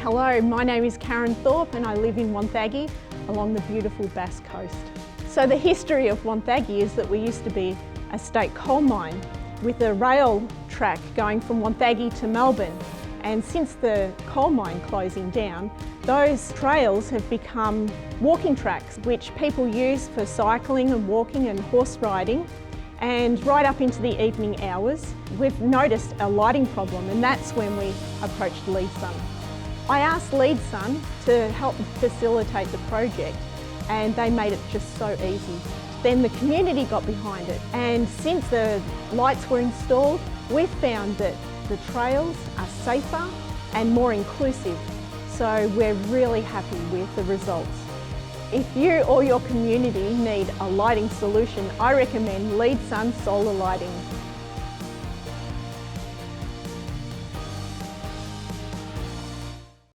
Hello, my name is Karen Thorpe and I live in Wonthaggi along the beautiful Bass Coast. So the history of Wonthaggi is that we used to be a state coal mine with a rail track going from Wonthaggi to Melbourne. And since the coal mine closing down, those trails have become walking tracks which people use for cycling and walking and horse riding. And right up into the evening hours, we've noticed a lighting problem, and that's when we approached Leadsun. I asked Leadsun to help facilitate the project, and they made it just so easy. Then the community got behind it, and since the lights were installed, we've found that the trails are safer and more inclusive. So we're really happy with the results. If you or your community need a lighting solution, I recommend Leadsun solar lighting.